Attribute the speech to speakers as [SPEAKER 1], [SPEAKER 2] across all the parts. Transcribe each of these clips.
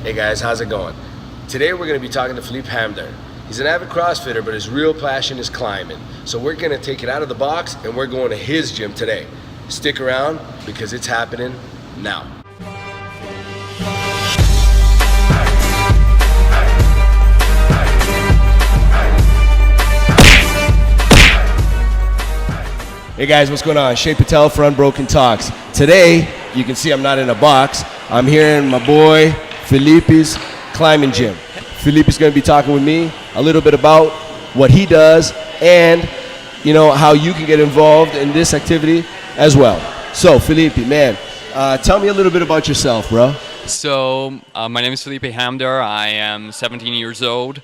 [SPEAKER 1] Hey guys, how's it going? Today we're going to be talking to Felipe Hamdar. He's an avid CrossFitter, but his real passion is climbing. So we're going to take it out of the box and we're going to his gym today. Stick around because it's happening now. Hey guys, what's going on? Shay Patel for Unbroken Talks. Today, you can see I'm not in a box. I'm here in my boy Felipe's climbing gym. Felipe's going to be talking with me a little bit about what he does and, you know, how you can get involved in this activity as well. So, Felipe, man, tell me a little bit about yourself, bro.
[SPEAKER 2] So, my name is Felipe Hamdar. I am 17 years old.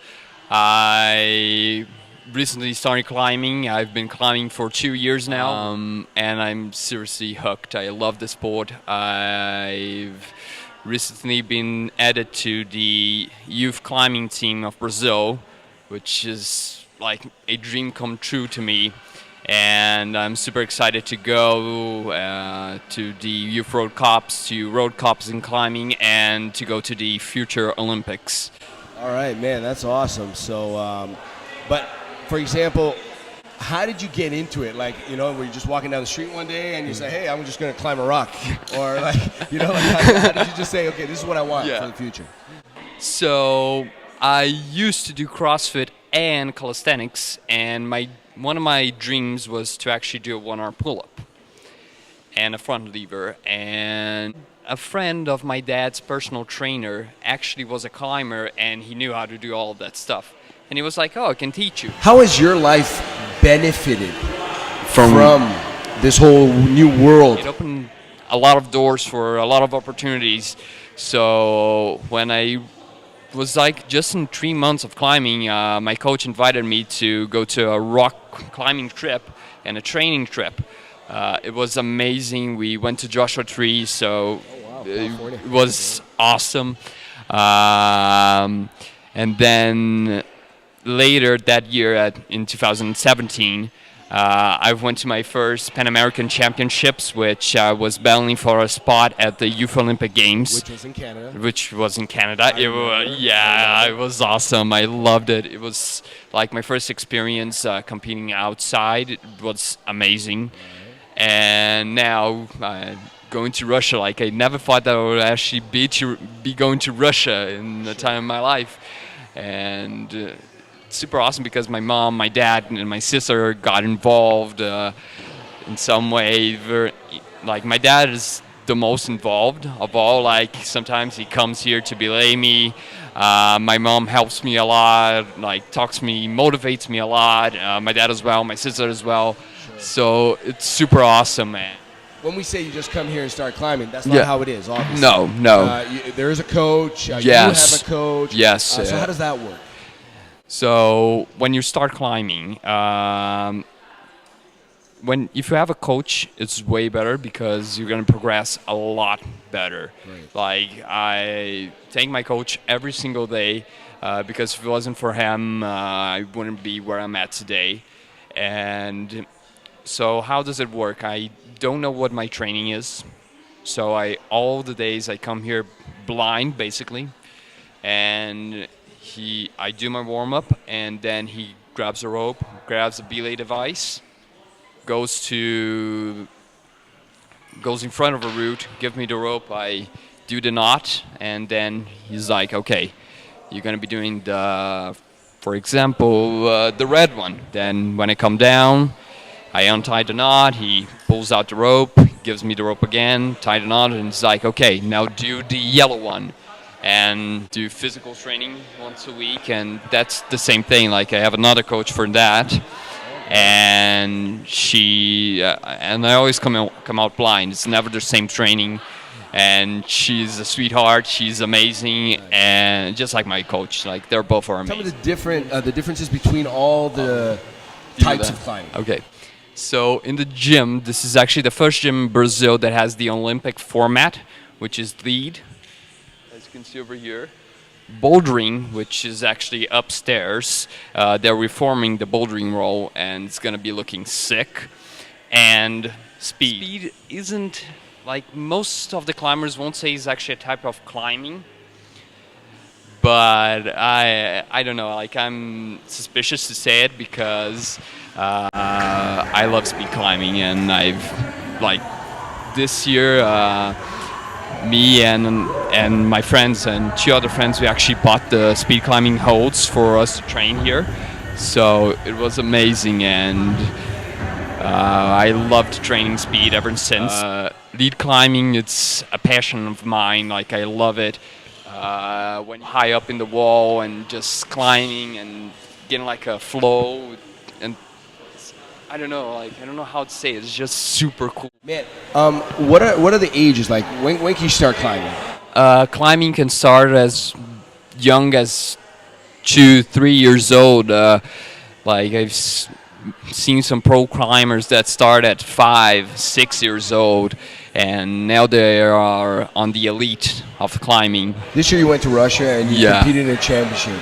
[SPEAKER 2] I recently started climbing. I've been climbing for 2 years now, and I'm seriously hooked. I love the sport. I've recently been added to the youth climbing team of Brazil, which is like a dream come true to me. And I'm super excited to go to the youth Road Cups, to Road Cups in climbing, and to go to the future Olympics.
[SPEAKER 1] All right, man, that's awesome. So, but for example, how did you get into it? Like, you know, were you just walking down the street one day and you say, hey, I'm just going to climb a rock? Or like, you know, like how did you just say, okay, this is what I want for the future?
[SPEAKER 2] So I used to do CrossFit and calisthenics, and one of my dreams was to actually do a one-arm pull-up and a front lever. And a friend of my dad's personal trainer actually was a climber, and he knew how to do all of that stuff. And he was like, oh, I can teach you.
[SPEAKER 1] How has your life benefited from this whole new world?
[SPEAKER 2] It opened a lot of doors for a lot of opportunities. So when I was like just in 3 months of climbing, my coach invited me to go to a rock climbing trip and a training trip. It was amazing. We went to Joshua Tree, so it was awesome. And then later that year, in 2017, I went to my first Pan American Championships, which was battling for a spot at the Youth Olympic Games.
[SPEAKER 1] Which was in Canada.
[SPEAKER 2] It was awesome. I loved it. It was like my first experience competing outside. It was amazing. And now going to Russia, like I never thought that I would actually be going to Russia in the time of my life. And super awesome because my mom, my dad, and my sister got involved in some way. Like my dad is the most involved of all. Like sometimes he comes here to belay me. My mom helps me a lot, like talks to me, motivates me a lot. My dad as well, my sister as well. Sure. So it's super awesome, man.
[SPEAKER 1] When we say you just come here and start climbing, that's not how it is, obviously.
[SPEAKER 2] No.
[SPEAKER 1] There is a coach.
[SPEAKER 2] Yes.
[SPEAKER 1] You have a coach.
[SPEAKER 2] Yes.
[SPEAKER 1] So how does that work?
[SPEAKER 2] So when you start climbing, if you have a coach, it's way better because you're gonna progress a lot better. Right. Like I thank my coach every single day because if it wasn't for him, I wouldn't be where I'm at today. And so how does it work? I don't know what my training is, so all the days I come here blind basically, and I do my warm-up, and then he grabs a rope, grabs a belay device, goes in front of a route, give me the rope, I do the knot, and then he's like, okay, you're going to be doing for example, the red one. Then when I come down, I untie the knot, he pulls out the rope, gives me the rope again, tie the knot, and it's like, okay, now do the yellow one. And do physical training once a week, and that's the same thing. Like I have another coach for that, and and I always come out blind. It's never the same training, and she's a sweetheart. She's amazing, and just like my coach, like they're both amazing.
[SPEAKER 1] Tell me the differences between all the types of climbing.
[SPEAKER 2] Okay, so in the gym, this is actually the first gym in Brazil that has the Olympic format, which is lead. You can see over here, bouldering, which is actually upstairs. They're reforming the bouldering roll, and it's going to be looking sick. And speed. Speed isn't, like most of the climbers won't say, is actually a type of climbing. but I don't know. Like, I'm suspicious to say it because I love speed climbing, and I've like this year. Me and my friends and 2 other friends, we actually bought the speed climbing holds for us to train here. So it was amazing, and I loved training speed ever since. Lead climbing, it's a passion of mine. Like, I love it. When high up in the wall and just climbing and getting like a flow, and I don't know how to say it. It's just super cool.
[SPEAKER 1] Man, what are the ages like? When can you start climbing?
[SPEAKER 2] Climbing can start as young as 2-3 years old. Like, I've seen some pro climbers that start at 5-6 years old, and now they are on the elite of climbing.
[SPEAKER 1] This year you went to Russia and you competed in a championship.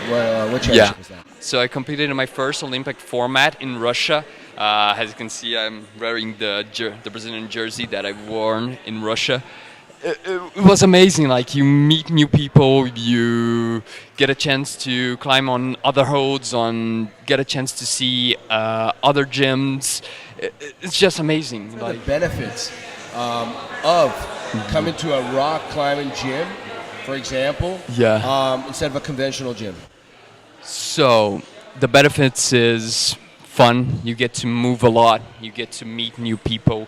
[SPEAKER 1] What championship was that?
[SPEAKER 2] So I competed in my first Olympic format in Russia. As you can see, I'm wearing the Brazilian jersey that I've worn in Russia. It was amazing. Like, you meet new people, you get a chance to climb on other holds, get a chance to see other gyms. It's just amazing.
[SPEAKER 1] What are the benefits of coming to a rock climbing gym, for example, instead of a conventional gym?
[SPEAKER 2] So the benefits is fun. You get to move a lot. You get to meet new people.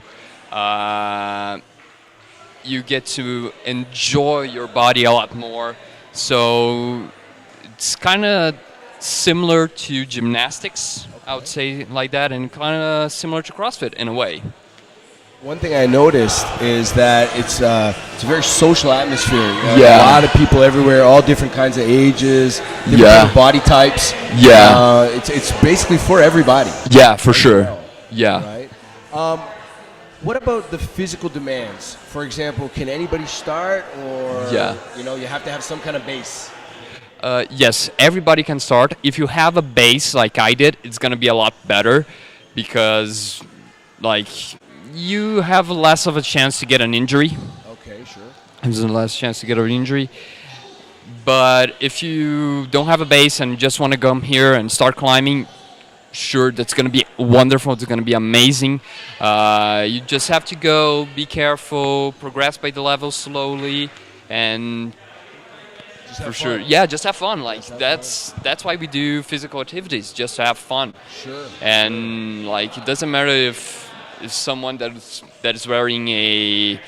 [SPEAKER 2] You get to enjoy your body a lot more. So it's kind of similar to gymnastics, I would say, like that, and kind of similar to CrossFit in a way.
[SPEAKER 1] One thing I noticed is that it's a very social atmosphere. A lot of people everywhere, all different kinds of ages, different body types. It's basically for everybody.
[SPEAKER 2] Yeah, for sure. Yeah.
[SPEAKER 1] Right. What about the physical demands? For example, can anybody start, or you have to have some kind of base?
[SPEAKER 2] Yes, everybody can start. If you have a base like I did, it's gonna be a lot better because, like, you have less of a chance to get an injury.
[SPEAKER 1] Okay, sure.
[SPEAKER 2] There's less chance to get an injury. But if you don't have a base and just want to come here and start climbing, sure, that's going to be wonderful. It's going to be amazing. You just have to go, be careful, progress by the level slowly, and for sure, just have fun. Like, that's why we do physical activities, just to have fun.
[SPEAKER 1] Sure.
[SPEAKER 2] And like, it doesn't matter if someone that is wearing a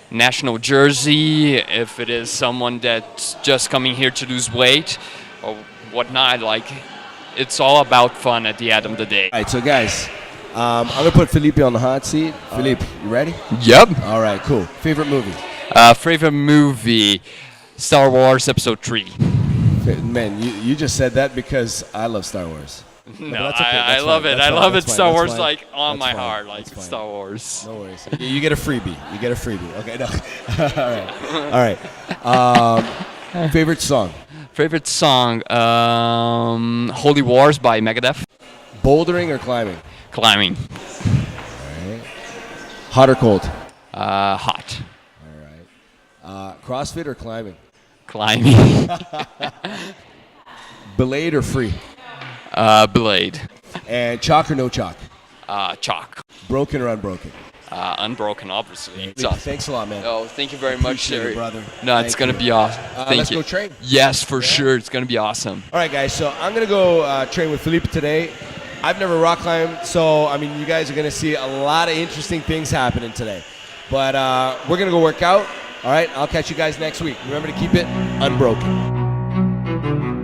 [SPEAKER 2] national jersey, if it is someone that's just coming here to lose weight or whatnot. Like, it's all about fun at the end of the day.
[SPEAKER 1] All right, so guys, I'm gonna put Felipe on the hot seat. Felipe, you ready?
[SPEAKER 2] Yep.
[SPEAKER 1] All right, cool. Favorite movie?
[SPEAKER 2] Favorite movie, Star Wars Episode 3.
[SPEAKER 1] Man, you just said that because I love Star Wars.
[SPEAKER 2] No, I love it. I love it. Star Wars, like, on my heart. Like, Star Wars.
[SPEAKER 1] No worries. You get a freebie. Okay, no. All right. Favorite song?
[SPEAKER 2] Favorite song, Holy Wars by Megadeth.
[SPEAKER 1] Bouldering or climbing?
[SPEAKER 2] Climbing.
[SPEAKER 1] All right. Hot or cold?
[SPEAKER 2] Hot.
[SPEAKER 1] All right. CrossFit or climbing?
[SPEAKER 2] Climbing.
[SPEAKER 1] Belay or free?
[SPEAKER 2] Blade.
[SPEAKER 1] And chalk or no chalk?
[SPEAKER 2] Chalk.
[SPEAKER 1] Broken or unbroken?
[SPEAKER 2] Unbroken, obviously.
[SPEAKER 1] Thanks a lot, man.
[SPEAKER 2] Oh, thank you very much, Sherry.
[SPEAKER 1] Brother.
[SPEAKER 2] No, it's going to be awesome.
[SPEAKER 1] Let's go train.
[SPEAKER 2] Yes, for sure. It's going to be awesome.
[SPEAKER 1] All right, guys. So I'm going to go train with Felipe today. I've never rock climbed, so, I mean, you guys are going to see a lot of interesting things happening today. But we're going to go work out. All right, I'll catch you guys next week. Remember to keep it unbroken.